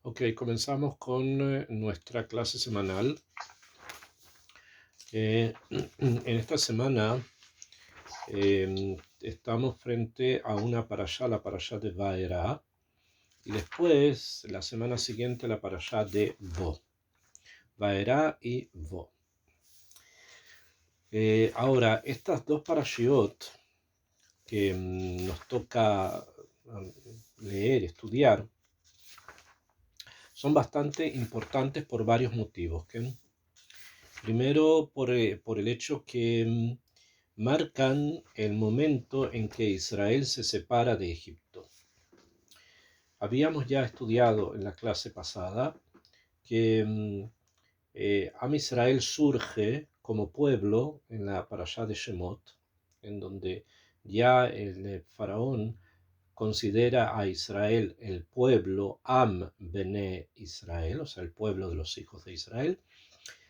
Ok, comenzamos con nuestra clase semanal. En esta semana estamos frente a una parashá, la parashá de Vaera, y después, la semana siguiente, la parashá de Bo. Vaera y Bo. Ahora, estas dos parashiot que nos toca leer, estudiar, son bastante importantes por varios motivos. Primero, por el hecho que marcan el momento en que Israel se separa de Egipto. Habíamos ya estudiado en la clase pasada que Am Israel surge como pueblo en la parashá de Shemot, en donde ya el faraón considera a Israel el pueblo Am Bene Israel, o sea, el pueblo de los hijos de Israel,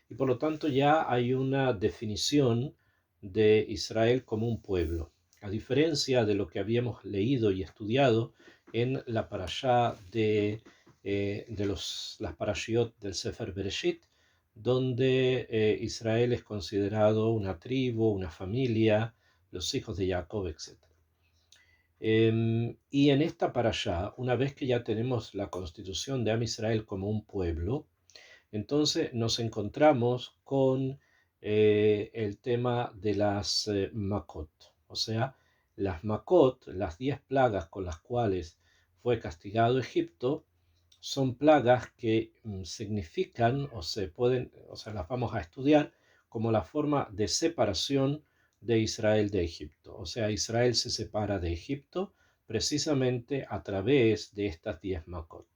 y por lo tanto ya hay una definición de Israel como un pueblo, a diferencia de lo que habíamos leído y estudiado en la parashá las parashiot del Sefer Bereshit, donde Israel es considerado una tribu, una familia, los hijos de Jacob, etc. Y en esta parashá, una vez que ya tenemos la constitución de Am Israel como un pueblo, entonces nos encontramos con el tema de las Makot, o sea, las Makot, las 10 plagas con las cuales fue castigado Egipto, son plagas que significan o se pueden, o sea, las vamos a estudiar como la forma de separación de Israel de Egipto. O sea, Israel se separa de Egipto precisamente a través de estas 10 Makot.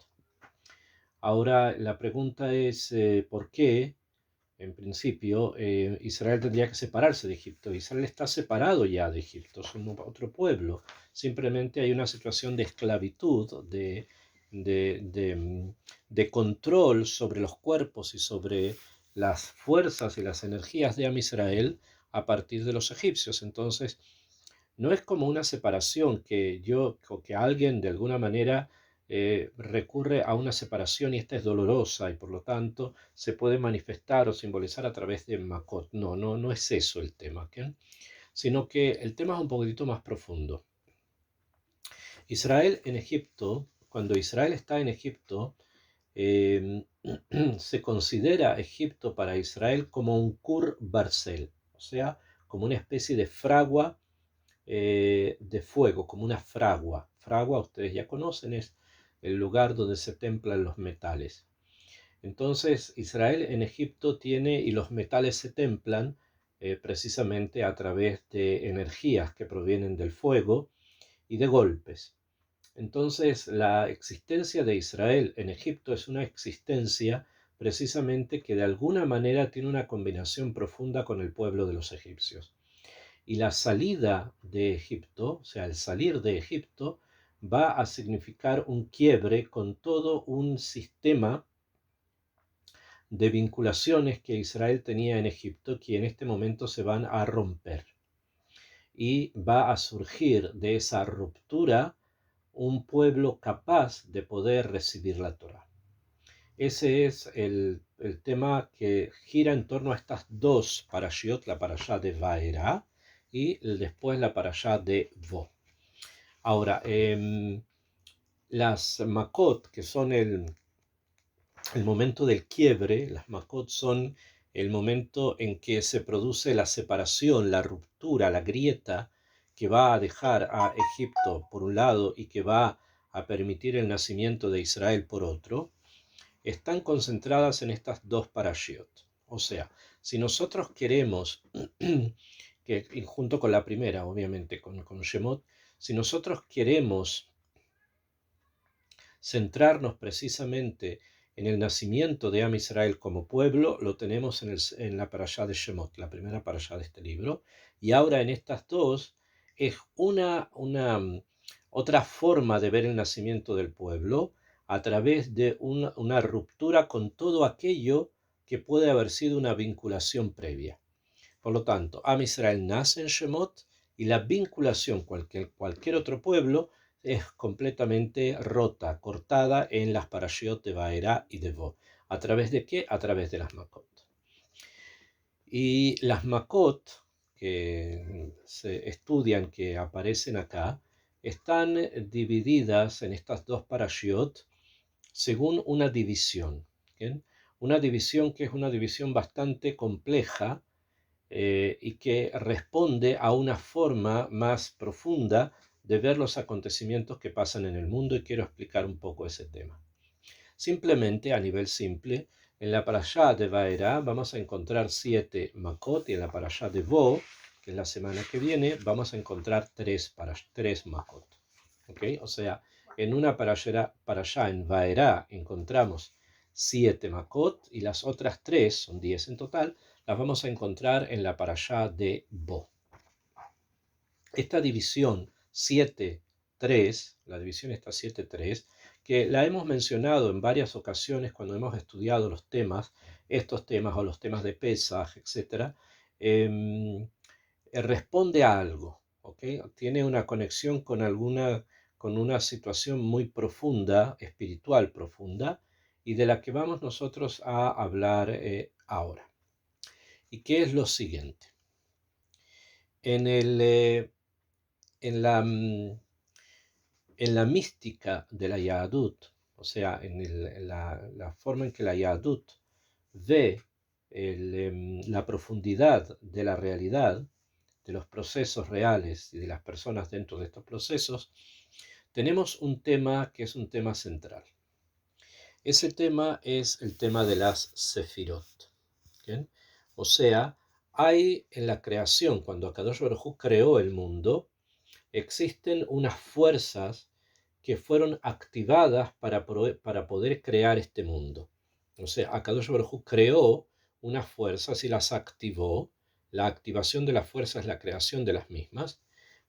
Ahora, la pregunta es, ¿por qué, en principio, Israel tendría que separarse de Egipto? Israel está separado ya de Egipto, es otro pueblo. Simplemente hay una situación de esclavitud, de control sobre los cuerpos y sobre las fuerzas y las energías de Am Israel a partir de los egipcios. Entonces, no es como una separación o que alguien de alguna manera recurre a una separación y esta es dolorosa y por lo tanto se puede manifestar o simbolizar a través de Makot. No es eso el tema, ¿ok? Sino que el tema es un poquitito más profundo. Israel en Egipto, cuando Israel está en Egipto, eh, se considera Egipto para Israel como un Kur Barcel, o sea, como una especie de fragua de fuego, como una fragua. Fragua, ustedes ya conocen, es el lugar donde se templan los metales. Entonces, Israel en Egipto tiene, y los metales se templan precisamente a través de energías que provienen del fuego y de golpes. Entonces, la existencia de Israel en Egipto es una existencia precisamente que de alguna manera tiene una combinación profunda con el pueblo de los egipcios. Y la salida de Egipto, o sea, el salir de Egipto, va a significar un quiebre con todo un sistema de vinculaciones que Israel tenía en Egipto, que en este momento se van a romper. Y va a surgir de esa ruptura un pueblo capaz de poder recibir la Torá. Ese es el tema que gira en torno a estas dos parashiot, la parashá de Vaera y después la parashá de Bo. Ahora, las Makot, que son el momento del quiebre, las Makot son el momento en que se produce la separación, la ruptura, la grieta que va a dejar a Egipto por un lado y que va a permitir el nacimiento de Israel por otro, están concentradas en estas dos parashiot. O sea, si nosotros queremos, que junto con la primera, obviamente, con Shemot, si nosotros queremos centrarnos precisamente en el nacimiento de Am Israel como pueblo, lo tenemos en la parashá de Shemot, la primera parashá de este libro, y ahora en estas dos es otra forma de ver el nacimiento del pueblo a través de una ruptura con todo aquello que puede haber sido una vinculación previa. Por lo tanto, Am Israel nace en Shemot y la vinculación con cualquier otro pueblo es completamente rota, cortada en las parashiot de Vaera y de Bo. ¿A través de qué? A través de las Makot. Y las Makot que se estudian, que aparecen acá, están divididas en estas dos parashiot según una división. ¿Bien? Una división que es una división bastante compleja y que responde a una forma más profunda de ver los acontecimientos que pasan en el mundo, y quiero explicar un poco ese tema. Simplemente, a nivel simple, en la parashá de Vaera vamos a encontrar 7 Makot, y en la parashá de Bo, que es la semana que viene, vamos a encontrar 3 Makot. ¿Okay? O sea, en una parashá en Vaera encontramos 7 Makot, y las otras 3, son 10 en total, las vamos a encontrar en la parashá de Bo. Esta división 7-3, la división está 7-3, que la hemos mencionado en varias ocasiones cuando hemos estudiado los temas, estos temas o los temas de Pesaj, etc., responde a algo, ¿okay? Tiene una conexión con una situación muy profunda, espiritual profunda, y de la que vamos nosotros a hablar ahora. ¿Y qué es lo siguiente? En en la, en la mística de la Yahadut, o sea, en la forma en que la Yahadut ve la profundidad de la realidad, de los procesos reales y de las personas dentro de estos procesos, tenemos un tema que es un tema central. Ese tema es el tema de las Sefirot. ¿Bien? O sea, hay en la creación, cuando Akadosh Baruj Hu creó el mundo, existen unas fuerzas que fueron activadas para poder crear este mundo. O sea, Akadosh Baruj Hu creó unas fuerzas y las activó. La activación de las fuerzas es la creación de las mismas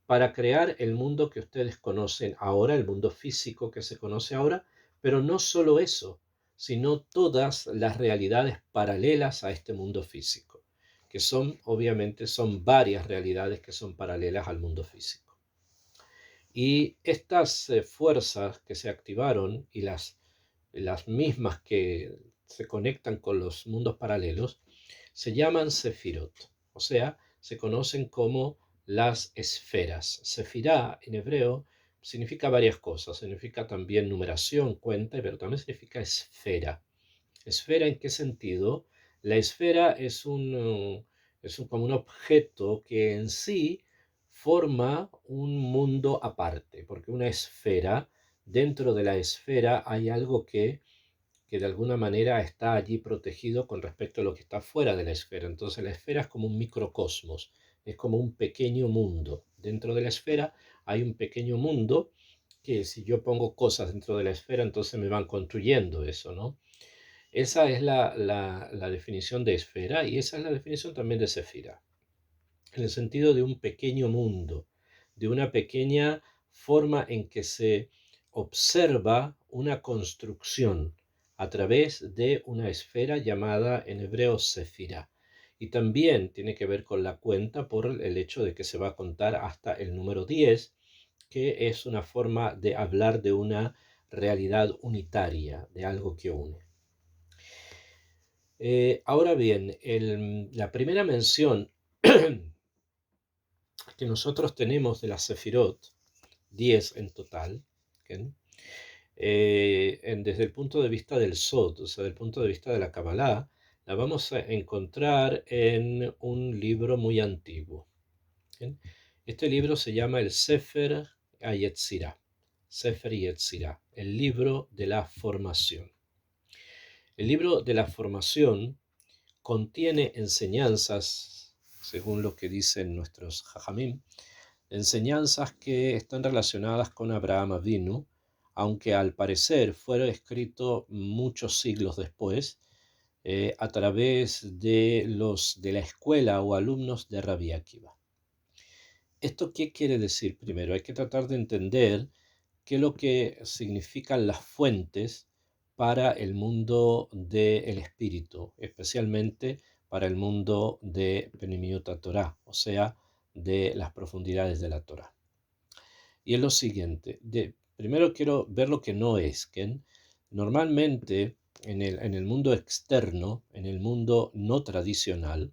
para crear el mundo que ustedes conocen ahora, el mundo físico que se conoce ahora, pero no solo eso, sino todas las realidades paralelas a este mundo físico, que obviamente, son varias realidades que son paralelas al mundo físico. Y estas fuerzas que se activaron y las mismas que se conectan con los mundos paralelos se llaman Sefirot, o sea, se conocen como las esferas. Sefirá en hebreo significa varias cosas, significa también numeración, cuenta, pero también significa esfera. ¿Esfera en qué sentido? La esfera como un objeto que en sí forma un mundo aparte, porque una esfera, dentro de la esfera hay algo que de alguna manera está allí protegido con respecto a lo que está fuera de la esfera. Entonces la esfera es como un microcosmos, es como un pequeño mundo. Dentro de la esfera hay un pequeño mundo que, si yo pongo cosas dentro de la esfera, entonces me van construyendo eso, ¿no? Esa es la definición de esfera, y esa es la definición también de sefira, en el sentido de un pequeño mundo, de una pequeña forma en que se observa una construcción a través de una esfera llamada en hebreo sefira. Y también tiene que ver con la cuenta por el hecho de que se va a contar hasta el número 10, que es una forma de hablar de una realidad unitaria, de algo que une. Ahora bien, la primera mención que nosotros tenemos de las Sefirot, 10 en total, ¿bien? Desde el punto de vista del Sod, o sea, desde el punto de vista de la Kabbalah, la vamos a encontrar en un libro muy antiguo. ¿Bien? Este libro se llama el Sefer HaYetzirah, Sefer Yetzirah, el libro de la formación. El libro de la formación contiene enseñanzas, según lo que dicen nuestros Jajamim, enseñanzas que están relacionadas con Abraham Avinu, aunque al parecer fueron escrito muchos siglos después, a través de la escuela o alumnos de Rabbi Akiva. ¿Esto qué quiere decir? Primero, hay que tratar de entender qué es lo que significan las fuentes para el mundo del espíritu, especialmente para el mundo de Penimiut Torah, o sea, de las profundidades de la Torah. y es lo siguiente. Primero quiero ver lo que no es, que normalmente en el mundo externo, en el mundo no tradicional,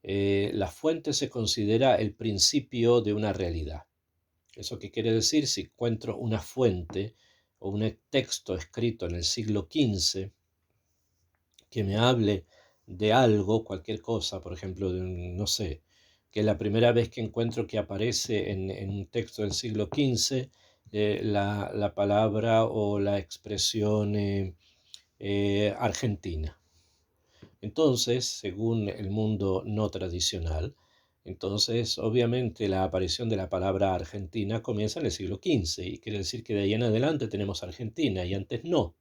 la fuente se considera el principio de una realidad. ¿Eso qué quiere decir? Si encuentro una fuente o un texto escrito en el siglo XV que me hable de algo, cualquier cosa, por ejemplo, no sé, que la primera vez que encuentro que aparece en un texto del siglo XV la palabra o la expresión Argentina. Entonces, según el mundo no tradicional, entonces obviamente la aparición de la palabra Argentina comienza en el siglo XV y quiere decir que de ahí en adelante tenemos Argentina y antes no.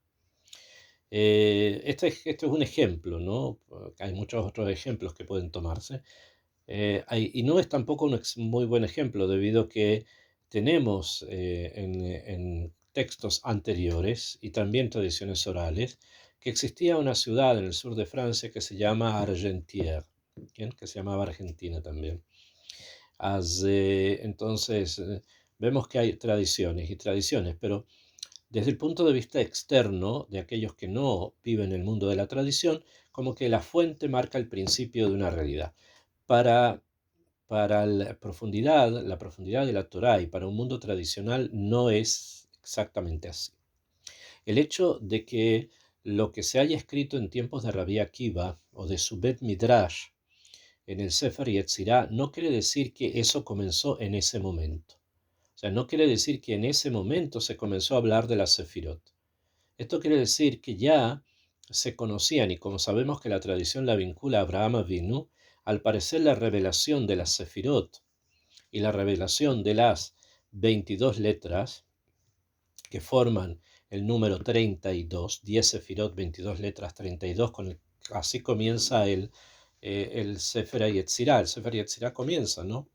Este es un ejemplo, ¿no? Hay muchos otros ejemplos que pueden tomarse. Y no es tampoco un muy buen ejemplo, debido a que tenemos en textos anteriores y también tradiciones orales que existía una ciudad en el sur de Francia que se llama Argentière, ¿bien? Que se llamaba Argentina también. Entonces, vemos que hay tradiciones y tradiciones, pero desde el punto de vista externo de aquellos que no viven el mundo de la tradición, como que la fuente marca el principio de una realidad. Para, para la profundidad de la Torá y para un mundo tradicional no es exactamente así. El hecho de que lo que se haya escrito en tiempos de Rabbi Akiva o de su Bet Midrash en el Sefer Yetzirah no quiere decir que eso comenzó en ese momento. O sea, no quiere decir que en ese momento se comenzó a hablar de la Sefirot. Esto quiere decir que ya se conocían, y como sabemos que la tradición la vincula a Abraham Avinu, al parecer la revelación de las Sefirot y la revelación de las 22 letras que forman el número 32, 10 Sefirot, 22 letras, 32, así comienza el Sefer Yetzirah. El Sefer Yetzirah comienza, ¿no?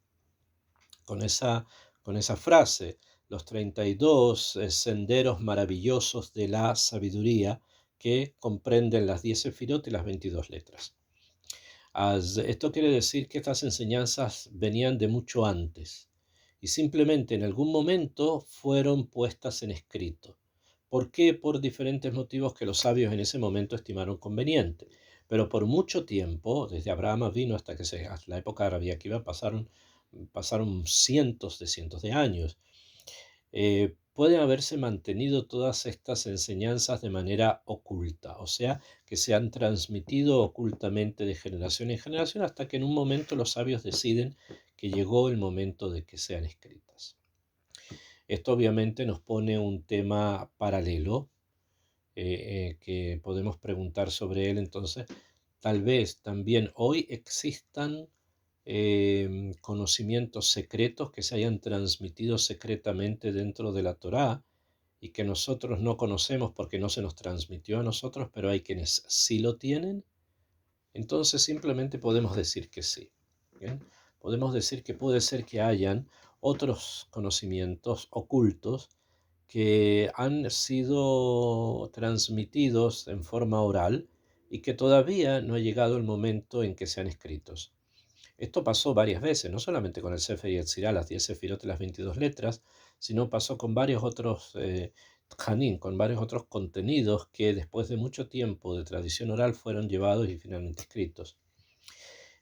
Con esa frase, los 32 senderos maravillosos de la sabiduría que comprenden las 10 sefirot y las 22 letras. Esto quiere decir que estas enseñanzas venían de mucho antes y simplemente en algún momento fueron puestas en escrito. ¿Por qué? Por diferentes motivos que los sabios en ese momento estimaron conveniente. Pero por mucho tiempo, desde Abraham vino hasta la época de Rabbi Akiva, pasaron cientos de años. Pueden haberse mantenido todas estas enseñanzas de manera oculta, o sea, que se han transmitido ocultamente de generación en generación hasta que en un momento los sabios deciden que llegó el momento de que sean escritas. Esto obviamente nos pone un tema paralelo que podemos preguntar sobre él. Entonces, tal vez también hoy existan conocimientos secretos que se hayan transmitido secretamente dentro de la Torá y que nosotros no conocemos porque no se nos transmitió a nosotros, pero hay quienes sí lo tienen. Entonces simplemente podemos decir que sí. ¿Bien? Podemos decir que puede ser que hayan otros conocimientos ocultos que han sido transmitidos en forma oral y que todavía no ha llegado el momento en que sean escritos. Esto pasó varias veces, no solamente con el Sefer Yetzirah, las 10 sefirot y las 22 letras, sino pasó con varios otros Hanin, con varios otros contenidos que después de mucho tiempo de tradición oral fueron llevados y finalmente escritos.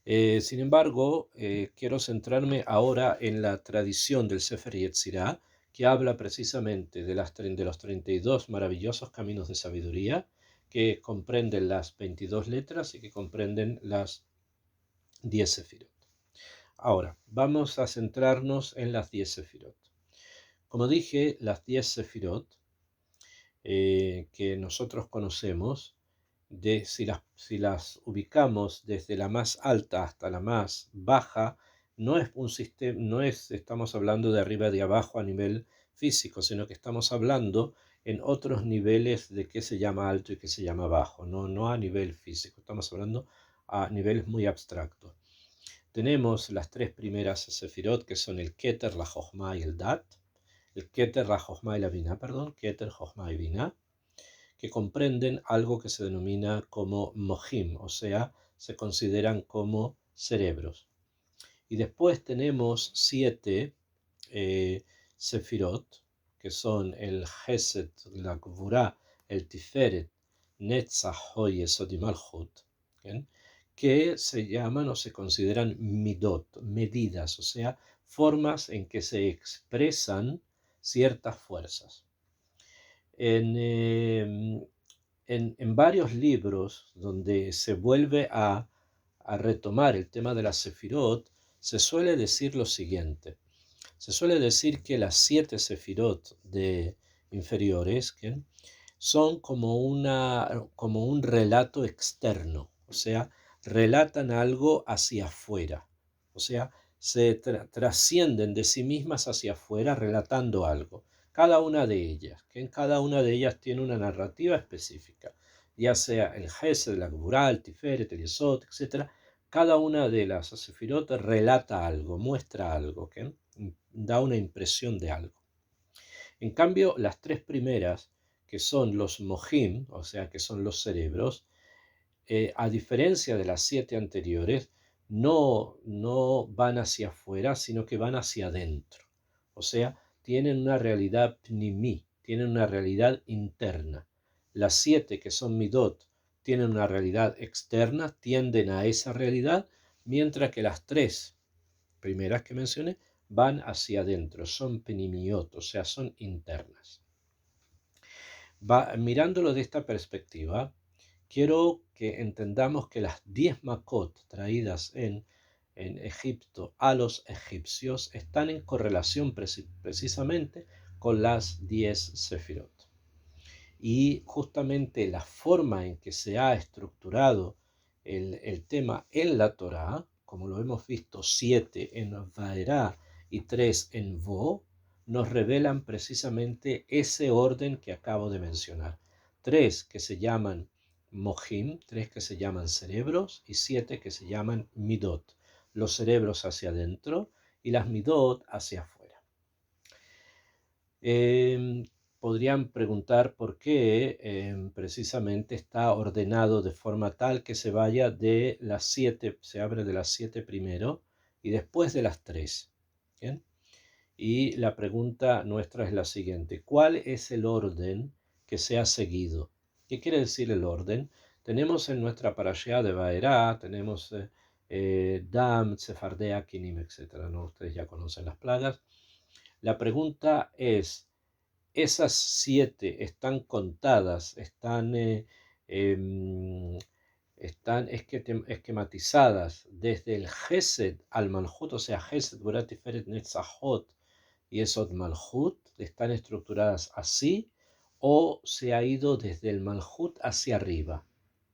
Sin embargo, quiero centrarme ahora en la tradición del Sefer Yetzirah, que habla precisamente de los 32 maravillosos caminos de sabiduría, que comprenden las 22 letras y que comprenden las 10 sefirot. Ahora, vamos a centrarnos en las 10 sefirot. Como dije, las 10 sefirot que nosotros conocemos, si las ubicamos desde la más alta hasta la más baja, no es un sistema, estamos hablando de arriba y de abajo a nivel físico, sino que estamos hablando en otros niveles de qué se llama alto y qué se llama bajo, no a nivel físico, estamos hablando a niveles muy abstractos. Tenemos las tres primeras sefirot, que son el Keter, la Jochma y el Dat. El Keter, la Jochma y la Binah, perdón, Keter, Jochma y Binah, que comprenden algo que se denomina como Mohim, o sea, se consideran como cerebros. Y después tenemos 7 Sefirot, que son el Gesed, la Gvurá, el Tiferet, Netzach, Hod, Yesod y Malchut, ¿bien? Que se llaman o se consideran midot, medidas, o sea, formas en que se expresan ciertas fuerzas. En varios libros donde se vuelve a retomar el tema de la Sefirot, se suele decir lo siguiente. Se suele decir que las 7 Sefirot inferiores son como un relato externo, o sea, relatan algo hacia afuera, o sea, se trascienden de sí mismas hacia afuera relatando algo. Cada una de ellas, que en cada una de ellas tiene una narrativa específica, ya sea el Gesed, la Gvurá, el Tiferet, el Yesod, etc. Cada una de las Sefirot relata algo, muestra algo, que da una impresión de algo. En cambio, las 3 primeras, que son los Mohim, o sea, que son los cerebros, a diferencia de las 7 anteriores, no van hacia afuera, sino que van hacia adentro. O sea, tienen una realidad pnimi, tienen una realidad interna. Las 7 que son midot tienen una realidad externa, tienden a esa realidad, mientras que las 3 primeras que mencioné van hacia adentro, son pnimiot, o sea, son internas. Mirándolo de esta perspectiva, quiero que entendamos que las 10 Makot traídas en Egipto a los egipcios están en correlación precisamente con las 10 Sefirot. Y justamente la forma en que se ha estructurado el tema en la Torá, como lo hemos visto 7 en Vaerá y 3 en Vo, nos revelan precisamente ese orden que acabo de mencionar. 3 que se llaman Mohim, 3 que se llaman cerebros y 7 que se llaman Midot, los cerebros hacia adentro y las Midot hacia afuera. Podrían preguntar por qué precisamente está ordenado de forma tal que se vaya de las 7, se abre de las 7 primero y después de las 3. ¿Bien? Y la pregunta nuestra es la siguiente: ¿cuál es el orden que se ha seguido? ¿Qué quiere decir el orden? Tenemos en nuestra parashá de Vaerá, tenemos Dam, Tsefardea, Kinim, etc. ¿no? Ustedes ya conocen las plagas. La pregunta es: esas 7 están contadas, están esquematizadas desde el Gesed al Malhut, o sea, Gesed, Gvurá, Tiferet, Netzach, Hod y Yesod Malhut, están estructuradas así, o se ha ido desde el Malhut hacia arriba.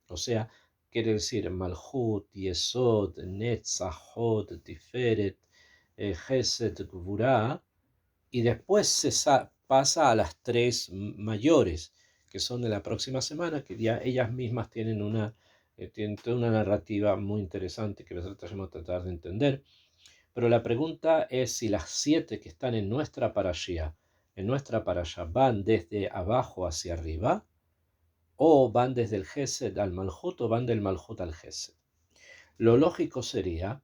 O sea, quiere decir Malhut, Yesod, Netzach, Hod, Tiferet, Gesed, Gvurá, y después pasa a las 3 mayores, que son de la próxima semana, que ya ellas mismas tienen toda una narrativa muy interesante que nosotros vamos a tratar de entender. Pero la pregunta es si las 7 que están en nuestra parashá, van desde abajo hacia arriba, o van desde el Gesed al Malhut, o van del Malhut al Gesed. Lo lógico sería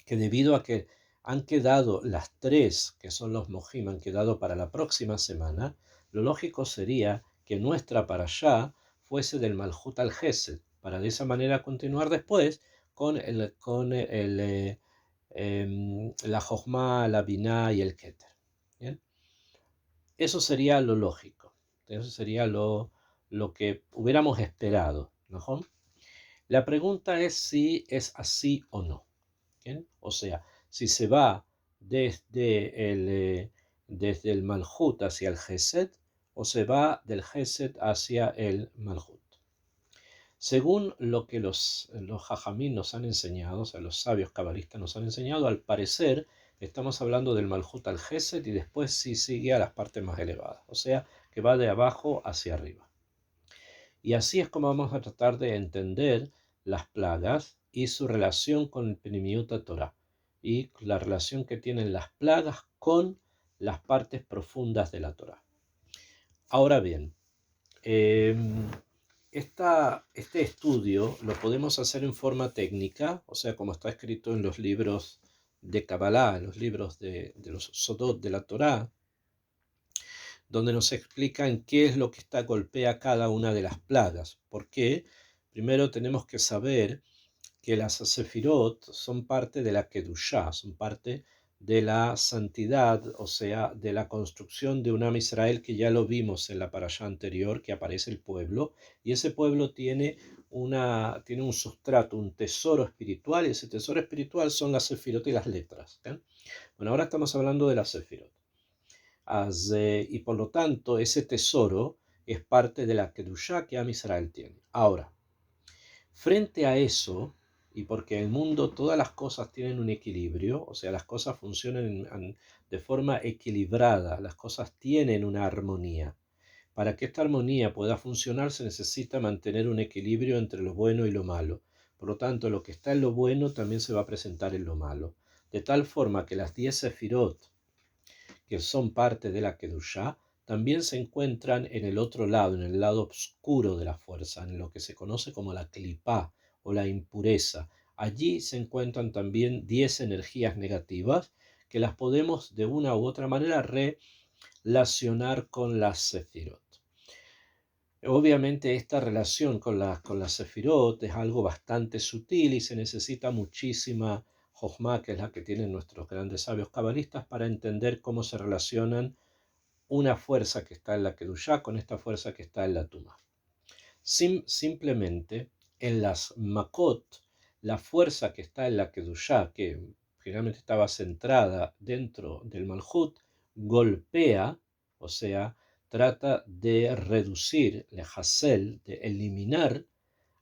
que debido a que han quedado las 3, que son los Mohim, han quedado para la próxima semana, lo lógico sería que nuestra parashá fuese del Malhut al Gesed, para de esa manera continuar después con la Jochma, la Binah y el Keter. ¿Bien? Eso sería lo lógico, eso sería lo que hubiéramos esperado, ¿no? La pregunta es si es así o no. ¿Bien? O sea, si se va desde el Malhut hacia el Gesed, o se va del Gesed hacia el Malhut. Según lo que los Jajamín nos han enseñado, o sea, los sabios cabalistas nos han enseñado, al parecer estamos hablando del Malhut al Gesed y después sí sigue a las partes más elevadas, o sea, que va de abajo hacia arriba. Y así es como vamos a tratar de entender las plagas y su relación con el Pnimiut Torah y la relación que tienen las plagas con las partes profundas de la Torah. Ahora bien, este estudio lo podemos hacer en forma técnica, o sea, como está escrito en los libros de Kabbalah, los libros de los Sodot de la Torá, donde nos explican qué es lo que está golpea cada una de las plagas. ¿Por qué? Primero tenemos que saber que las Sefirot son parte de la Kedushá, son parte de la santidad, o sea, de la construcción de un Am Israel, que ya lo vimos en la parashá anterior, que aparece el pueblo, y ese pueblo tiene un sustrato, un tesoro espiritual, y ese tesoro espiritual son las Sefirot y las letras. ¿Eh? Bueno, ahora estamos hablando de las Sefirot. Y por lo tanto, ese tesoro es parte de la Kedushá que Am Israel tiene. Ahora, frente a eso, y porque el mundo, todas las cosas tienen un equilibrio, o sea, las cosas funcionan de forma equilibrada, las cosas tienen una armonía. Para que esta armonía pueda funcionar se necesita mantener un equilibrio entre lo bueno y lo malo. Por lo tanto, lo que está en lo bueno también se va a presentar en lo malo. De tal forma que las 10 sefirot, que son parte de la Kedushá, también se encuentran en el otro lado, en el lado oscuro de la fuerza, en lo que se conoce como la Klipá o la impureza. Allí se encuentran también 10 energías negativas que las podemos de una u otra manera relacionar con las Sefirot. Obviamente esta relación con las Sefirot es algo bastante sutil y se necesita muchísima Jochma, que es la que tienen nuestros grandes sabios cabalistas, para entender cómo se relacionan una fuerza que está en la Kedushá con esta fuerza que está en la Tumá. Simplemente en las Makot, la fuerza que está en la Kedushá, que generalmente estaba centrada dentro del Malhut, golpea, o sea, trata de reducir, lehasel, de eliminar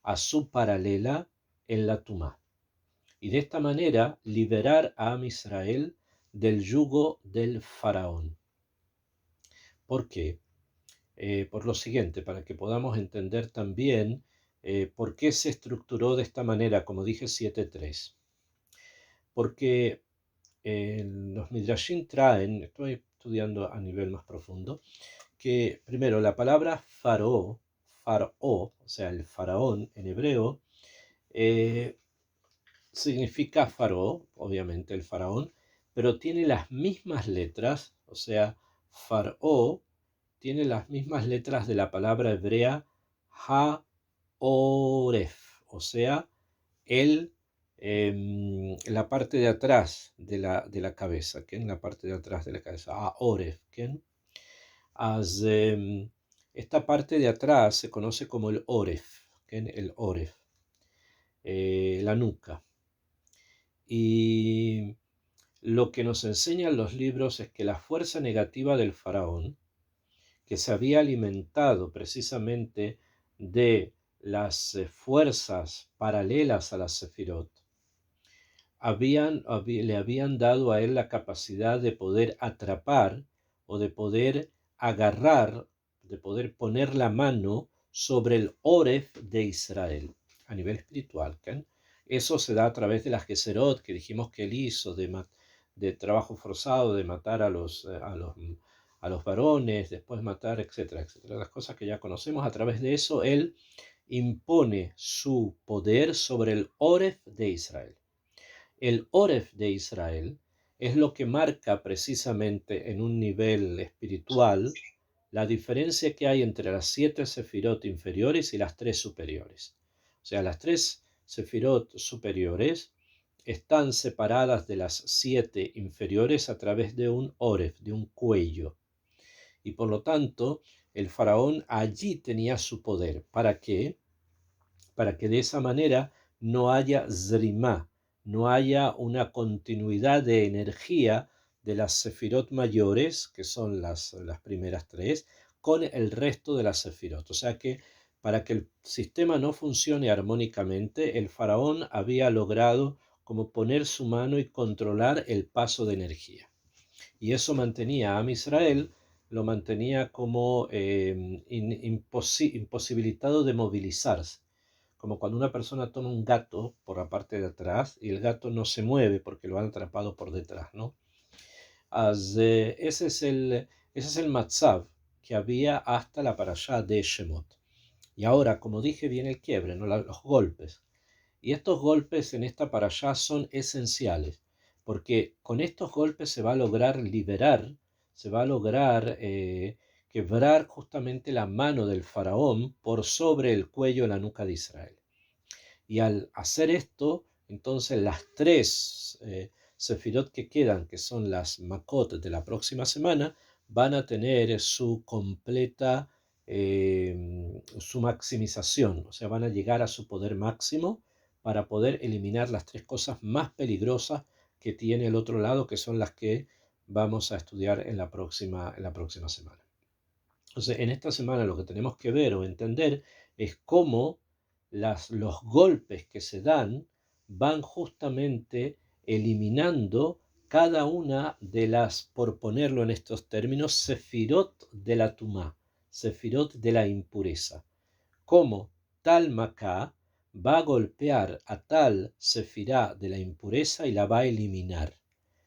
a su paralela en la Tumá. Y de esta manera liberar a Am Israel del yugo del faraón. ¿Por qué? Por lo siguiente, para que podamos entender también por qué se estructuró de esta manera, como dije 7.3. Porque los Midrashim traen, estoy estudiando a nivel más profundo, que primero la palabra faró, o sea, el faraón en hebreo, eh, significa faraó, obviamente el faraón, pero tiene las mismas letras, o sea, faraó tiene las mismas letras de la palabra hebrea ha-oref, o sea, el, la parte de atrás de la cabeza, que en la parte de atrás de la cabeza, ha-oref, que esta parte de atrás se conoce como el oref, el oref, la nuca. Y lo que nos enseñan los libros es que la fuerza negativa del faraón, que se había alimentado precisamente de las fuerzas paralelas a las Sefirot, le habían dado a él la capacidad de poder atrapar o de poder agarrar, de poder poner la mano sobre el Oref de Israel a nivel espiritual. ¿Okay? Eso se da a través de las Geserot que dijimos que él hizo, de trabajo forzado, de matar a los varones, después matar, etcétera, etcétera. Las cosas que ya conocemos, a través de eso él impone su poder sobre el Oref de Israel. El Oref de Israel es lo que marca precisamente en un nivel espiritual la diferencia que hay entre las 7 sefirot inferiores y las 3 superiores. O sea, las 3 sefirot superiores están separadas de las 7 inferiores a través de un Oref, de un cuello. Y por lo tanto, el faraón allí tenía su poder. ¿Para qué? Para que de esa manera no haya zrimá, no haya una continuidad de energía de las sefirot mayores, que son las primeras 3, con el resto de las sefirot. O sea que para que el sistema no funcione armónicamente, el faraón había logrado como poner su mano y controlar el paso de energía. Y eso mantenía a Israel, lo mantenía como imposibilitado de movilizarse, como cuando una persona toma un gato por la parte de atrás y el gato no se mueve porque lo han atrapado por detrás, ¿no? Ese es el matzav que había hasta la parashá de Shemot. Y ahora, como dije, viene el quiebre, ¿no? Los golpes. Y estos golpes en esta parashá son esenciales, porque con estos golpes se va a lograr liberar, se va a lograr quebrar justamente la mano del faraón por sobre el cuello y la nuca de Israel. Y al hacer esto, entonces las tres sefirot que quedan, que son las Makot de la próxima semana, van a tener su completa, su maximización, o sea, van a llegar a su poder máximo para poder eliminar las tres cosas más peligrosas que tiene el otro lado, que son las que vamos a estudiar en la próxima semana. Entonces, en esta semana lo que tenemos que ver o entender es cómo los golpes que se dan van justamente eliminando cada una de las, por ponerlo en estos términos, sefirot de la tumá, sefirot de la impureza. Cómo tal macá va a golpear a tal sefirá de la impureza y la va a eliminar.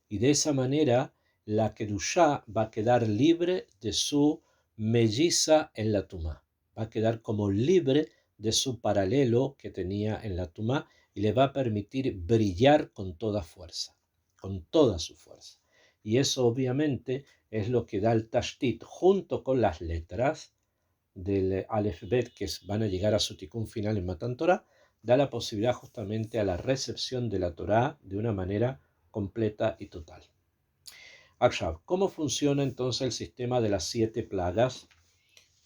Y de esa manera la Kedushá va a quedar libre de su melliza en la tumá. Va a quedar como libre de su paralelo que tenía en la tumá y le va a permitir brillar con toda fuerza, con toda su fuerza. Y eso obviamente es lo que da el tashtit junto con las letras del Aleph Bet que van a llegar a su tikkun final en Matan Torah, da la posibilidad justamente a la recepción de la Torah de una manera completa y total. Akshav, ¿cómo funciona entonces el sistema de las 7 plagas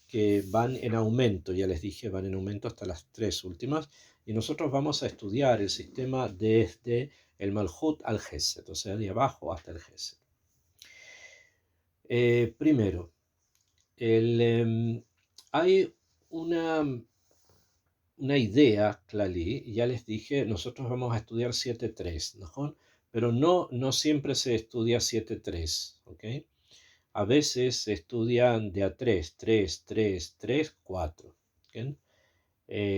que van en aumento? Ya les dije, van en aumento hasta las 3 últimas. Y nosotros vamos a estudiar el sistema desde el Malhut al Gesed, o sea, de abajo hasta el Gesed. Primero, hay una idea, Clali, y ya les dije, nosotros vamos a estudiar 7.3, ¿no? Pero no siempre se estudia 7.3, ¿ok? A veces se estudian de a 3, 3, 3, 3, 4. ¿Bien?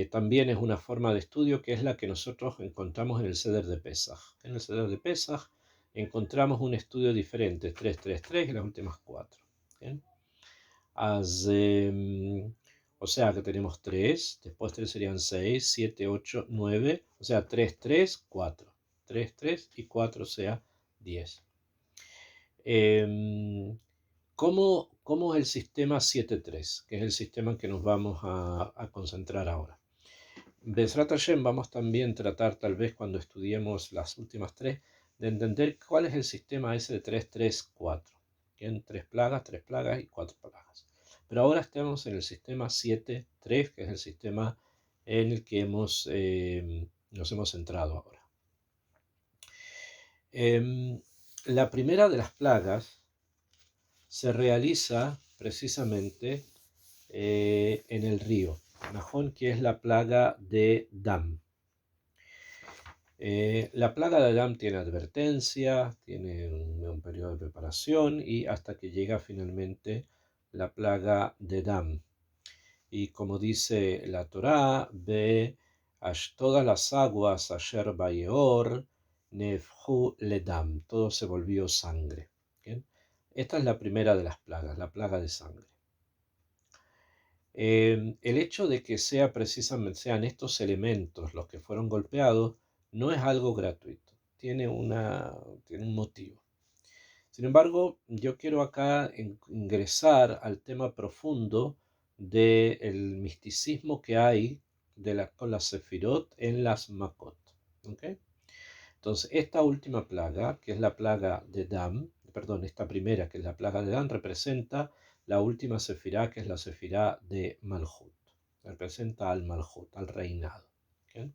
También es una forma de estudio que es la que nosotros encontramos en el Seder de Pesach. En el Seder de Pesach encontramos un estudio diferente, 3, 3, 3 y las últimas 4. ¿Bien? O sea que tenemos 3, después 3 serían 6, 7, 8, 9, o sea 3, 3, 4. 3, 3 y 4, o sea 10. ¿Cómo es el sistema 7.3? Que es el sistema en que nos vamos a concentrar ahora. Bezrat Hashem vamos también a tratar, tal vez cuando estudiemos las últimas 3, de entender cuál es el sistema ese de 3, 3, 4. Tienen 3 plagas y 4 plagas. Pero ahora estamos en el sistema 7.3, que es el sistema en el que nos hemos centrado ahora. La primera de las plagas se realiza precisamente en el río Najón, que es la plaga de Dam. La plaga de Dam tiene advertencia, tiene un periodo de preparación y hasta que llega finalmente la plaga de Dam. Y como dice la Torá, ve todas las aguas asher bayeor nefhu ledam, todo se volvió sangre. ¿Bien? Esta es la primera de las plagas, la plaga de sangre. El hecho de que sean estos elementos los que fueron golpeados no es algo gratuito, tiene un motivo. Sin embargo, yo quiero acá ingresar al tema profundo del misticismo que hay con las sefirot en las Makot. ¿Okay? Entonces, esta última plaga, que es la plaga de Dam, perdón, esta primera, que es la plaga de Dam, representa la última sefirá, que es la sefirá de Malhut. Representa al Malhut, al reinado. ¿Okay?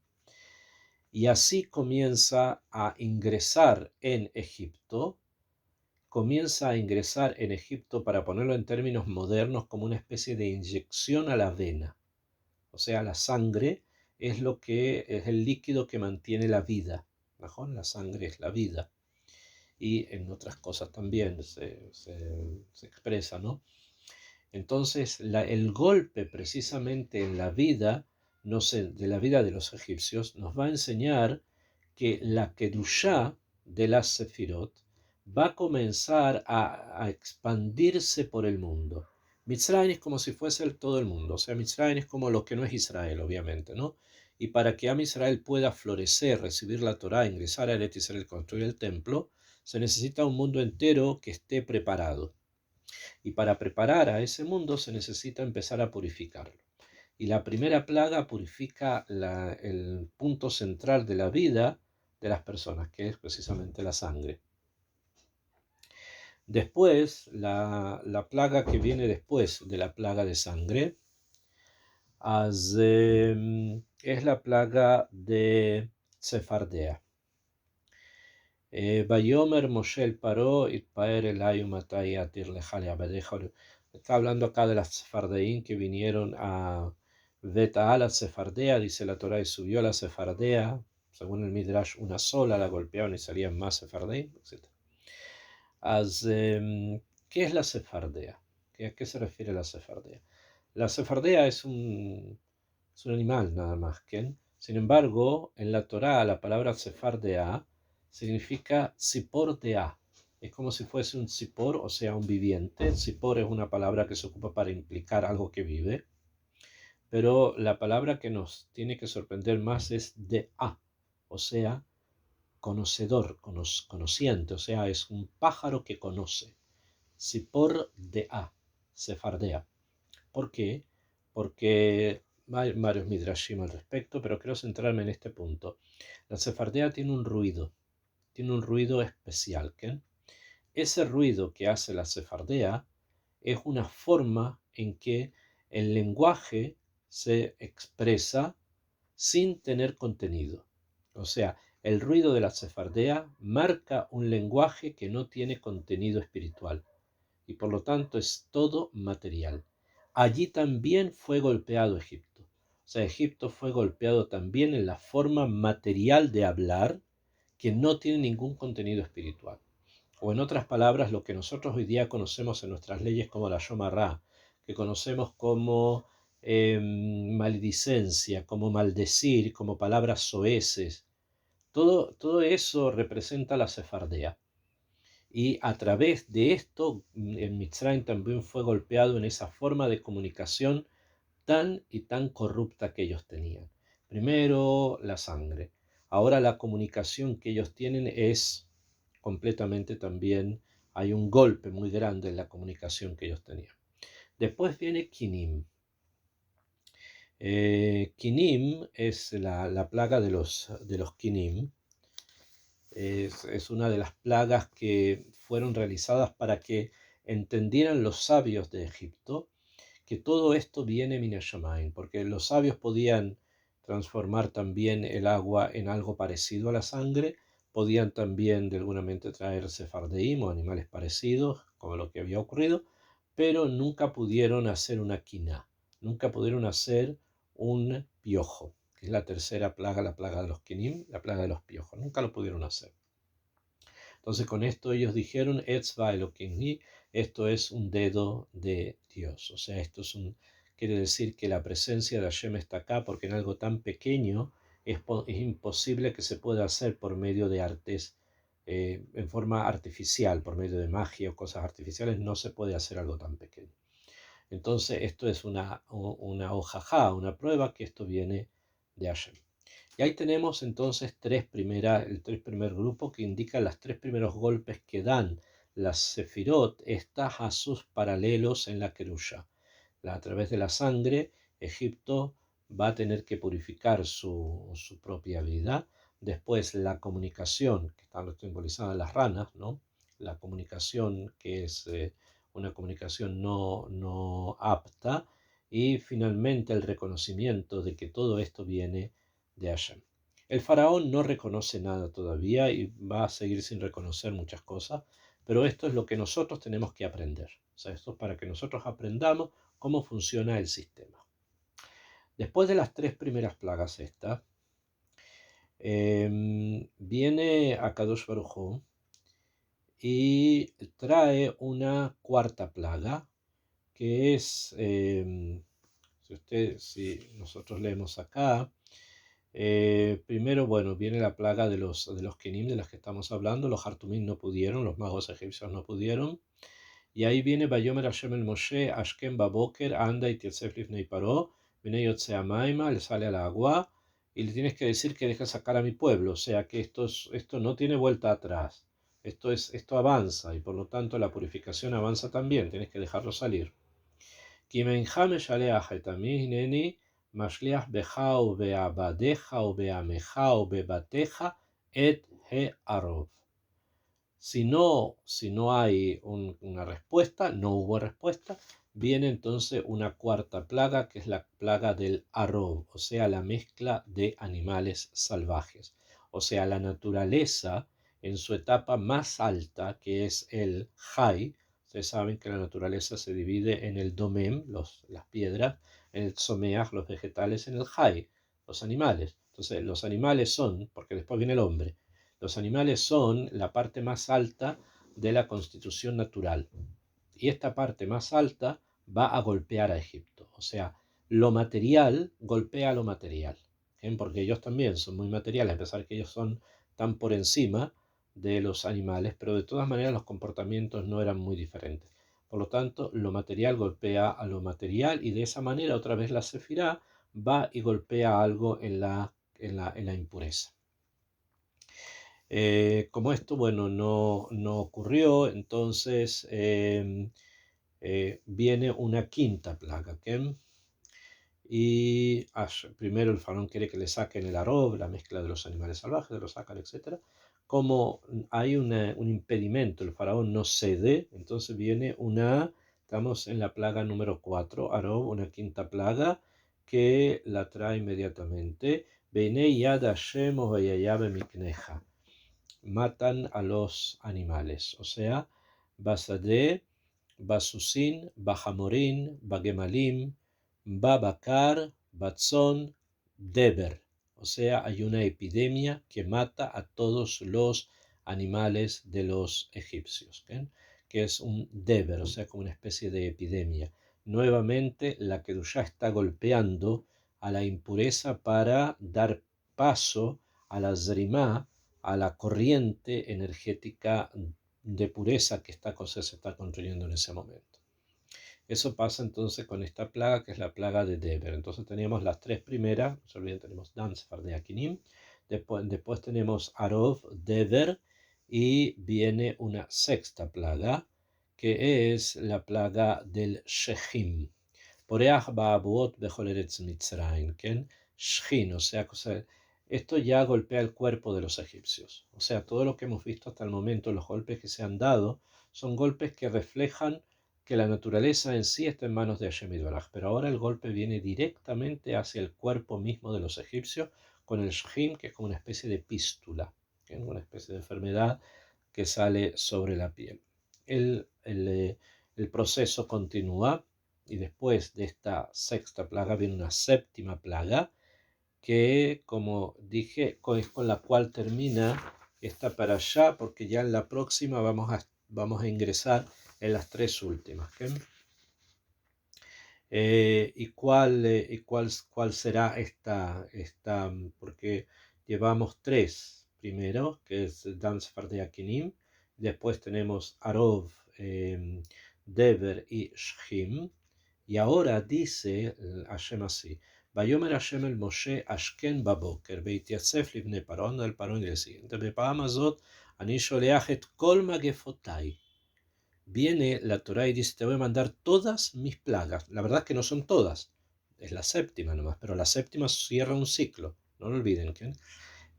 Y así comienza a ingresar en Egipto, para ponerlo en términos modernos, como una especie de inyección a la vena. O sea, la sangre es el líquido que mantiene la vida. La sangre es la vida. Y en otras cosas también se expresa, ¿no? Entonces, el golpe precisamente en la vida, de la vida de los egipcios, nos va a enseñar que la Kedushá de las Sefirot va a comenzar a expandirse por el mundo. Mitzrayim es como si fuese todo el mundo, o sea, Mitzrayim es como lo que no es Israel, obviamente, ¿no? y para que Am Israel pueda florecer, recibir la Torá, ingresar a Eretz Israel, construir el templo, se necesita un mundo entero que esté preparado. Y para preparar a ese mundo se necesita empezar a purificarlo. Y la primera plaga purifica el punto central de la vida de las personas, que es precisamente la sangre. Después, la plaga que viene después de la plaga de sangre es la plaga de Sefardea. Vayomer Moshe el Paró Itpaer Elayu Matai Atir Lejale Abadeja. Está hablando acá de las Sefardeín que vinieron a Betaal a Sefardea, dice la Torá, y subió a la Sefardea. Según el Midrash, una sola la golpearon y salían más Sefardeín, etc. ¿Qué es la Sefardea? ¿A qué se refiere la Sefardea? La Sefardea es un animal nada más que. Sin embargo, en la Torá la palabra Sefardea significa Tzipor de A. Es como si fuese un tzipor, o sea, un viviente. Tzipor es una palabra que se ocupa para implicar algo que vive. Pero la palabra que nos tiene que sorprender más es de A, o sea, conocedor, conociente, o sea, es un pájaro que conoce. Tzipor de A, Sefardea. ¿Por qué? Porque hay varios midrashim al respecto, pero quiero centrarme en este punto. La sefardea tiene un ruido especial. ¿Qué? Ese ruido que hace la sefardea es una forma en que el lenguaje se expresa sin tener contenido. O sea, el ruido de la sefardea marca un lenguaje que no tiene contenido espiritual y por lo tanto es todo material. Allí también fue golpeado Egipto. O sea, Egipto fue golpeado también en la forma material de hablar que no tiene ningún contenido espiritual. O en otras palabras, lo que nosotros hoy día conocemos en nuestras leyes como la Yom Hará, que conocemos como maledicencia, como maldecir, como palabras soeces, todo eso representa la sefardea. Y a través de esto, el Mitzrayim también fue golpeado en esa forma de comunicación tan y tan corrupta que ellos tenían. Primero la sangre, ahora la comunicación que ellos tienen es completamente también, hay un golpe muy grande en la comunicación que ellos tenían. Después viene Kinim. Kinim es la plaga de los Kinim. Es una de las plagas que fueron realizadas para que entendieran los sabios de Egipto que todo esto viene min hashamayim, porque los sabios podían transformar también el agua en algo parecido a la sangre, podían también de alguna manera traer sefardeim o animales parecidos, como lo que había ocurrido, pero nunca pudieron hacer una quina, nunca pudieron hacer un piojo, que es la tercera plaga, la plaga de los quinim, la plaga de los piojos, nunca lo pudieron hacer. Entonces con esto ellos dijeron, Etzva Elohim, esto es un dedo de Dios. O sea, quiere decir que la presencia de Hashem está acá porque en algo tan pequeño es imposible que se pueda hacer por medio de artes, en forma artificial, por medio de magia o cosas artificiales, no se puede hacer algo tan pequeño. Entonces esto es una hojajá, una prueba que esto viene de Hashem. Y ahí tenemos entonces el primer grupo que indica los tres primeros golpes que dan las sefirot, estas a sus paralelos en la Kerusha. A través de la sangre, Egipto va a tener que purificar su propia vida. Después la comunicación, que está simbolizada en las ranas, ¿no? La comunicación que es una comunicación no apta. Y finalmente el reconocimiento de que todo esto viene de Hashem. El faraón no reconoce nada todavía y va a seguir sin reconocer muchas cosas, pero esto es lo que nosotros tenemos que aprender. O sea, esto es para que nosotros aprendamos cómo funciona el sistema. Después de las tres primeras plagas estas, viene Akadosh Baruj Hu y trae una cuarta plaga, que es, si nosotros leemos acá, primero, bueno, viene la plaga de los Kenim de las que estamos hablando. Los Hartumim no pudieron, los magos egipcios no pudieron. Y ahí viene Bayomer Hashem el Moshe, Ashkem Baboker, Anda y Tiesef Lifnei Paró, viene Yotze Amaima, le sale al agua, y le tienes que decir que deja sacar a mi pueblo, o sea que esto no tiene vuelta atrás, esto avanza y por lo tanto la purificación avanza también, tienes que dejarlo salir. כי מאינך משלח את עמי, הנני משליח בך ובעבדיך ובעמך ובבתיך את הערוב. Si no hay una respuesta, no hubo respuesta, viene entonces una cuarta plaga, que es la plaga del arrob, o sea, la mezcla de animales salvajes. O sea, la naturaleza en su etapa más alta, que es el jai. Ustedes saben que la naturaleza se divide en el domem, las piedras, en el tzomeach, los vegetales, en el jai, los animales. Entonces, los animales son, porque después viene el hombre, los animales son la parte más alta de la constitución natural. Y esta parte más alta va a golpear a Egipto. O sea, lo material golpea a lo material. Porque ellos también son muy materiales, a pesar que ellos son tan por encima de los animales, pero de todas maneras los comportamientos no eran muy diferentes. Por lo tanto, lo material golpea a lo material y de esa manera otra vez la sefirá va y golpea algo en la impureza. Como esto, bueno, no ocurrió, entonces viene una quinta plaga. ¿Okay? Y primero el faraón quiere que le saquen el arob, la mezcla de los animales salvajes, lo sacan, etc. Como hay un impedimento, el faraón no cede, entonces viene estamos en la plaga número 4, arob, una quinta plaga, que la trae inmediatamente. Beinei yad Hashem vayayab mikneja. Matan a los animales, o sea, Basadeh, Basusin, Bajamorin, Bagemalim, Babakar, Batzón, Deber. O sea, hay una epidemia que mata a todos los animales de los egipcios, ¿okay? Que es un Deber, o sea, como una especie de epidemia. Nuevamente, la Kedushá está golpeando a la impureza para dar paso a la Zrimá, a la corriente energética de pureza que se está construyendo en ese momento. Eso pasa entonces con esta plaga, que es la plaga de Deber. Entonces teníamos las tres primeras, no se olviden, tenemos Dan, Sefardea, Akinim, después tenemos Arov, Deber, y viene una sexta plaga, que es la plaga del Shechim. Poreach ba'abuot bechol eretz Mitzrayim, Shechin, o sea, esto ya golpea el cuerpo de los egipcios. O sea, todo lo que hemos visto hasta el momento, los golpes que se han dado, son golpes que reflejan que la naturaleza en sí está en manos de Hashem Yitbaraj. Pero ahora el golpe viene directamente hacia el cuerpo mismo de los egipcios, con el Shechin, que es como una especie de pístula, una especie de enfermedad que sale sobre la piel. El proceso continúa y después de esta sexta plaga viene una séptima plaga que, como dije, es con la cual termina esta parashá, porque ya en la próxima vamos a ingresar en las tres últimas. ¿Okay? ¿Cuál será esta? Porque llevamos tres primero, que es Dan Sefardea Kinim, después tenemos Arov, Deber y Shechim, y ahora dice Hashem así: Vayomer Hashem el Moshe Ashken Baboker, Beitiatzef Livne Parón, el Parón y el siguiente: Bepa'am hazot ani sholeach et kol magefotai. Viene la Torá y dice: te voy a mandar todas mis plagas. La verdad es que no son todas, es la séptima nomás, pero la séptima cierra un ciclo, no lo olviden. ¿Okay?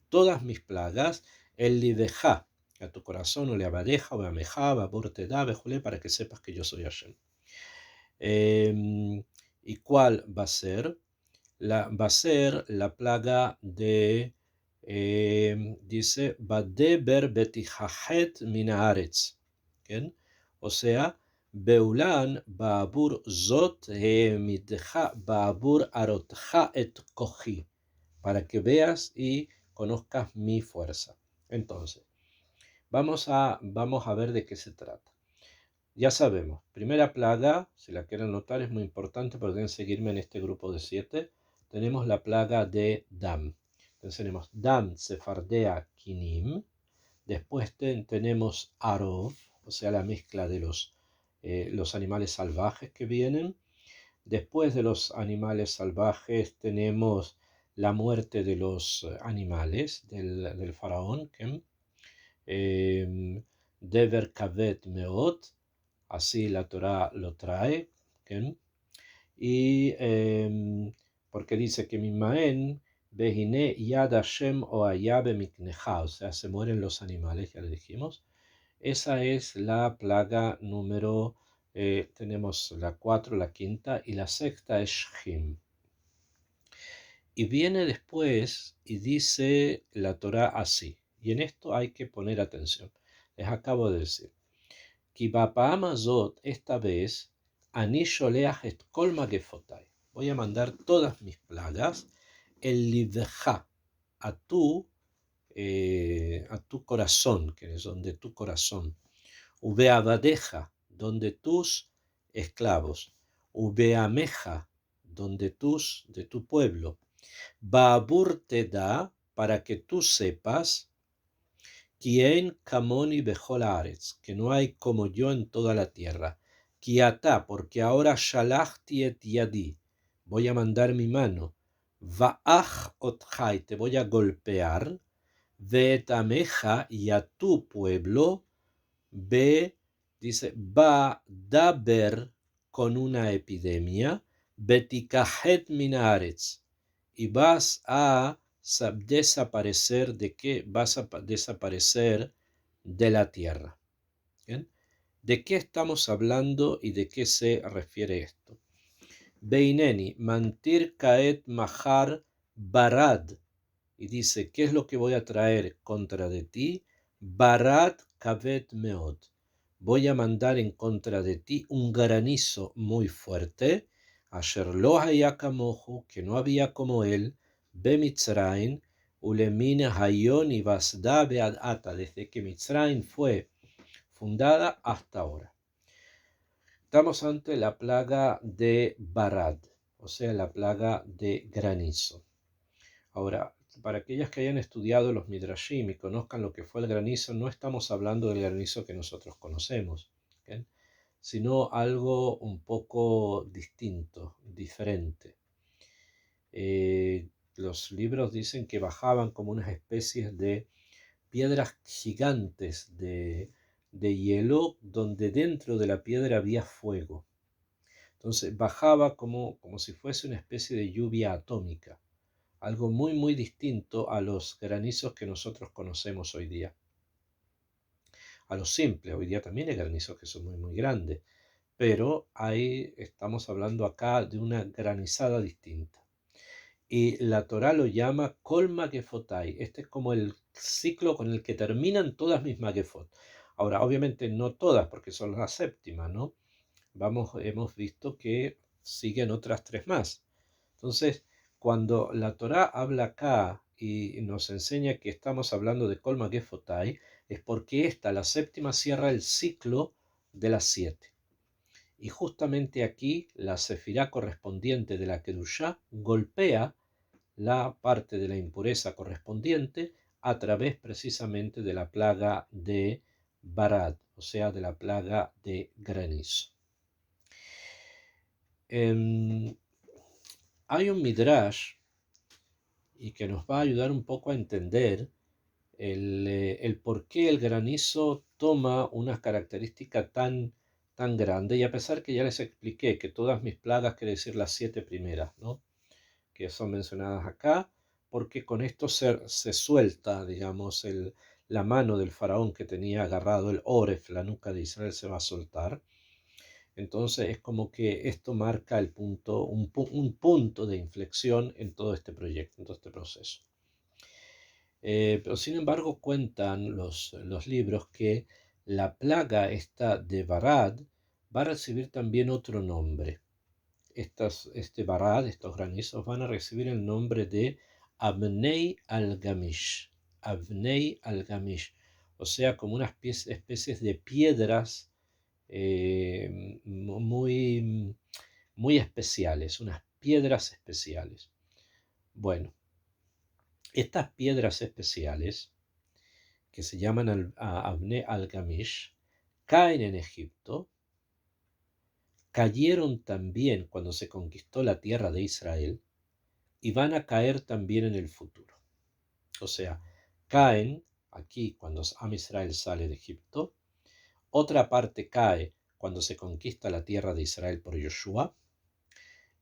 Todas mis plagas, el lideja, a tu corazón, o le abadeja, o ameja, babur te da, bejule, para que sepas que yo soy Hashem. ¿Y cuál va a ser? Va a ser la plaga de, dice, Badeber betijahet minaaretz. O sea, Beulan Baabur Zot Midja Baabur Arotja et Koji, para que veas y conozcas mi fuerza. Entonces, vamos a ver de qué se trata. Ya sabemos, primera plaga, si la quieren notar es muy importante, pero deben seguirme en este grupo de 7. Tenemos la plaga de Dam. Entonces tenemos Dam, Sefardea, Kinim. Después tenemos Arov, o sea, la mezcla de los animales salvajes que vienen. Después de los animales salvajes tenemos la muerte de los animales del faraón, que Dever Kavet Meot, así la Torá lo trae, ¿que? Y porque dice que Mimaen, Behine Yad Hashem o Ayabe Mikneja, o sea, se mueren los animales, ya le dijimos. Esa es la plaga número, tenemos la 4, la quinta, y la sexta es Shchim. Y viene después y dice la Torá así, y en esto hay que poner atención. Les acabo de decir, Kibapam azot, esta vez, ani sholeach et kol magefotai. Voy a mandar todas mis plagas, el livja, a tu corazón, que es donde tu corazón, ubeabadeja, donde tus esclavos, ubeameja, de tu pueblo, Baabur te da para que tú sepas Kien kamoni bechol haaretz, que no hay como yo en toda la tierra. Kiata, porque ahora shalachti et yadi, voy a mandar mi mano. Vaach otchai, te voy a golpear. Veet ameja, y a tu pueblo. Ve, dice, va daber con una epidemia. Betikahet min haaretz, y vas a desaparecer. ¿De qué? Vas a desaparecer de la tierra. ¿Bien? ¿De qué estamos hablando y de qué se refiere esto? Beineni, mantir kaet mahar barad. Y dice, ¿qué es lo que voy a traer contra de ti? Barad kavet meod. Voy a mandar en contra de ti un granizo muy fuerte. Asher lo haya kamohu, que no había como él. Bemitzrain, ulemina hayon y basda bead ata. Desde que Mitzrain fue fundada hasta ahora. Estamos ante la plaga de Barad, o sea, la plaga de granizo. Ahora, para aquellas que hayan estudiado los Midrashim y conozcan lo que fue el granizo, no estamos hablando del granizo que nosotros conocemos, ¿okay? Sino algo un poco distinto, diferente. Los libros dicen que bajaban como unas especies de piedras gigantes de hielo, donde dentro de la piedra había fuego. Entonces bajaba como si fuese una especie de lluvia atómica, algo muy muy distinto a los granizos que nosotros conocemos hoy día. A los simples, hoy día también hay granizos que son muy muy grandes, pero ahí estamos hablando acá de una granizada distinta. Y la Torá lo llama Kol Magefotai. Este es como el ciclo con el que terminan todas mis Magefot. Ahora, obviamente no todas, porque son la séptima, ¿no? Hemos visto que siguen otras 3 más. Entonces, cuando la Torá habla acá y nos enseña que estamos hablando de Kol Magefotai, es porque esta, la séptima, cierra el ciclo de las 7. Y justamente aquí la sefirá correspondiente de la Kedushá golpea la parte de la impureza correspondiente a través precisamente de la plaga de Barad, o sea, de la plaga de granizo. Hay un midrash y que nos va a ayudar un poco a entender el por qué el granizo toma una característica tan grande, y a pesar que ya les expliqué que todas mis plagas quiere decir las 7 primeras, ¿no? Que son mencionadas acá, porque con esto se suelta, digamos, la mano del faraón que tenía agarrado el Oref, la nuca de Israel, se va a soltar. Entonces es como que esto marca el punto, un punto de inflexión en todo este proyecto, en todo este proceso. Pero sin embargo cuentan los libros que la plaga esta de Barad va a recibir también otro nombre. Este Barad, estos granizos, van a recibir el nombre de Abnei al-Gamish. Abnei al-Gamish. O sea, como unas especies de piedras muy, muy especiales, unas piedras especiales. Bueno, estas piedras especiales, que se llaman Abne al-Gamish, caen en Egipto, cayeron también cuando se conquistó la tierra de Israel, y van a caer también en el futuro. O sea, caen aquí cuando Am Israel sale de Egipto, otra parte cae cuando se conquista la tierra de Israel por Yoshua,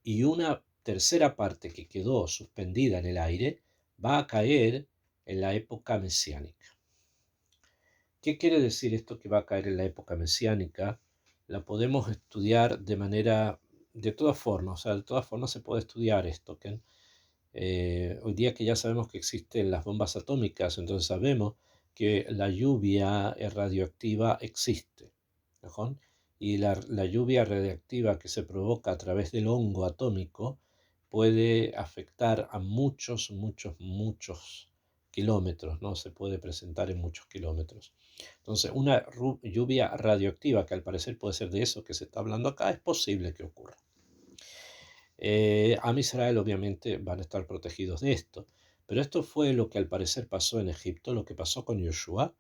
y una tercera parte que quedó suspendida en el aire va a caer en la época mesiánica. ¿Qué quiere decir esto que va a caer en la época mesiánica? La podemos estudiar de todas formas, o sea, de todas formas se puede estudiar esto, ¿ok? Hoy día que ya sabemos que existen las bombas atómicas, entonces sabemos que la lluvia radioactiva existe, ¿no? Y la lluvia radioactiva que se provoca a través del hongo atómico puede afectar a muchos, muchos, muchos kilómetros, ¿no? Se puede presentar en muchos kilómetros. Entonces, una lluvia radioactiva, que al parecer puede ser de eso que se está hablando acá, es posible que ocurra. Am Israel obviamente van a estar protegidos de esto, pero esto fue lo que al parecer pasó en Egipto, lo que pasó con Yoshua,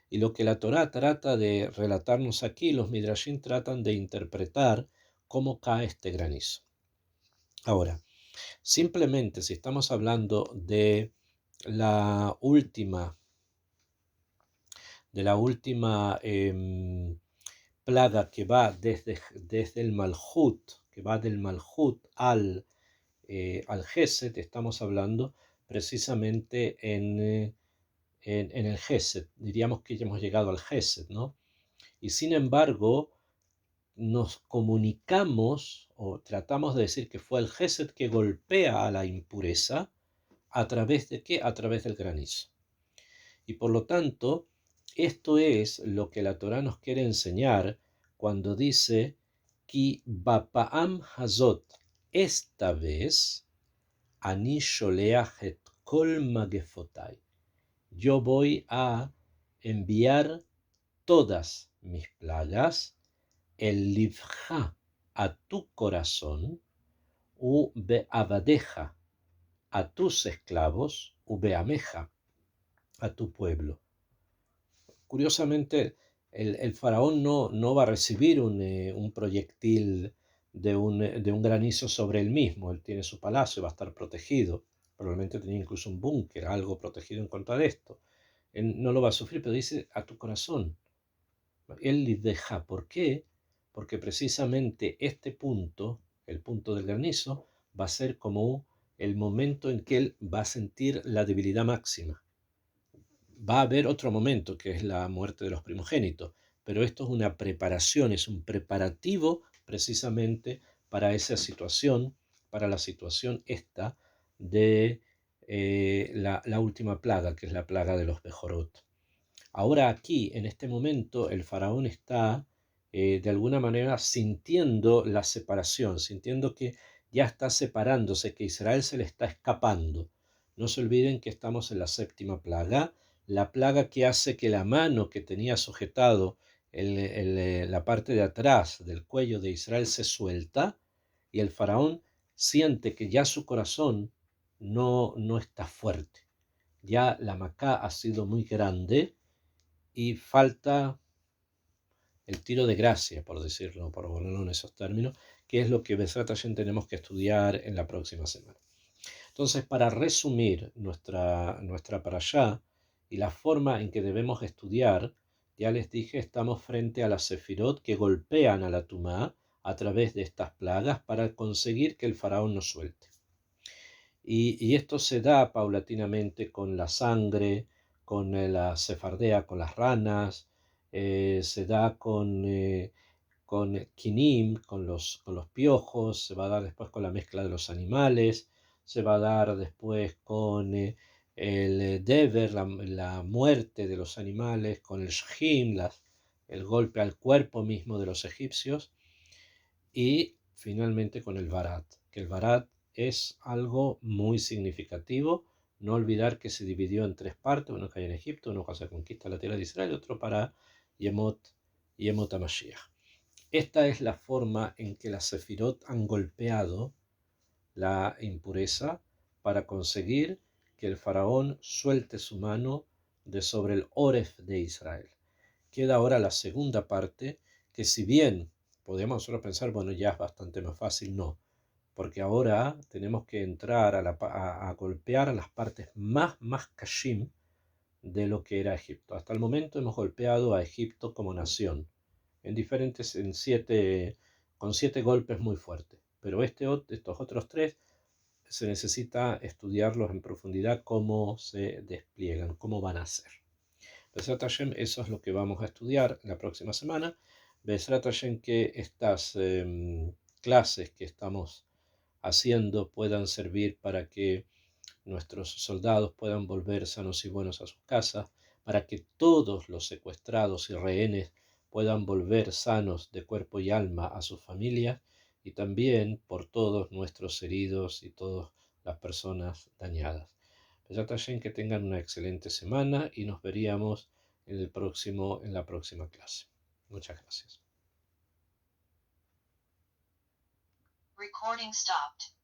y lo que la Torá trata de relatarnos aquí, los Midrashim tratan de interpretar cómo cae este granizo. Ahora, simplemente si estamos hablando de la última plaga que va desde el Malhut, que va del Malhut al Gesed, estamos hablando precisamente en el Gesed. Diríamos que ya hemos llegado al Gesed, ¿no? Y sin embargo, nos comunicamos o tratamos de decir que fue el Gesed que golpea a la impureza. ¿A través de qué? A través del granizo. Y por lo tanto, esto es lo que la Torá nos quiere enseñar cuando dice Ki bapa'am hazot, esta vez, ani sholeach et kol magefotai, yo voy a enviar todas mis plagas, el livja, a tu corazón, u be'avadeja, a tus esclavos, u be'ameja, a tu pueblo. Curiosamente, el faraón no va a recibir un proyectil de un granizo sobre él mismo. Él tiene su palacio, va a estar protegido. Probablemente tenía incluso un búnker, algo protegido en contra de esto. Él no lo va a sufrir, pero dice a tu corazón. Él le deja. ¿Por qué? Porque precisamente este punto, el punto del granizo, va a ser como el momento en que él va a sentir la debilidad máxima. Va a haber otro momento, que es la muerte de los primogénitos, pero esto es una preparación, es un preparativo precisamente para esa situación, para la situación esta de la última plaga, que es la plaga de los Bejorot. Ahora aquí, en este momento, el faraón está de alguna manera sintiendo la separación, sintiendo que ya está separándose, que Israel se le está escapando. No se olviden que estamos en la séptima plaga, la plaga que hace que la mano que tenía sujetado la parte de atrás del cuello de Israel se suelta, y el faraón siente que ya su corazón no está fuerte. Ya la macá ha sido muy grande y falta el tiro de gracia, por decirlo, por ponerlo en esos términos, que es lo que Besrat Hashem tenemos que estudiar en la próxima semana. Entonces, para resumir nuestra parashá y la forma en que debemos estudiar, ya les dije, estamos frente a las sefirot que golpean a la tumá a través de estas plagas para conseguir que el faraón nos suelte. Y esto se da paulatinamente con la sangre, con la cefardea, con las ranas, se da con quinim, con los piojos, se va a dar después con la mezcla de los animales, se va a dar después con el dever, la muerte de los animales, con el shchim, el golpe al cuerpo mismo de los egipcios, y finalmente con el barat, que el barat es algo muy significativo. No olvidar que se dividió en tres partes: uno cae en Egipto, uno cuando se conquista la tierra de Israel, y otro para Yemot HaMashiach. Esta es la forma en que las sefirot han golpeado la impureza para conseguir que el faraón suelte su mano de sobre el Oref de Israel. Queda ahora la segunda parte, que si bien podemos nosotros pensar, bueno, ya es bastante más fácil, no. porque ahora tenemos que entrar a golpear las partes más kashim de lo que era Egipto. Hasta el momento hemos golpeado a Egipto como nación, con 7 golpes muy fuertes. Pero estos otros 3 se necesita estudiarlos en profundidad, cómo se despliegan, cómo van a ser. Besrat Hashem, eso es lo que vamos a estudiar la próxima semana. Besrat Hashem, que estas clases que estamos haciendo puedan servir para que nuestros soldados puedan volver sanos y buenos a sus casas, para que todos los secuestrados y rehenes puedan volver sanos de cuerpo y alma a sus familias, y también por todos nuestros heridos y todas las personas dañadas. Que tengan una excelente semana y nos veríamos en la próxima clase. Muchas gracias. Recording stopped.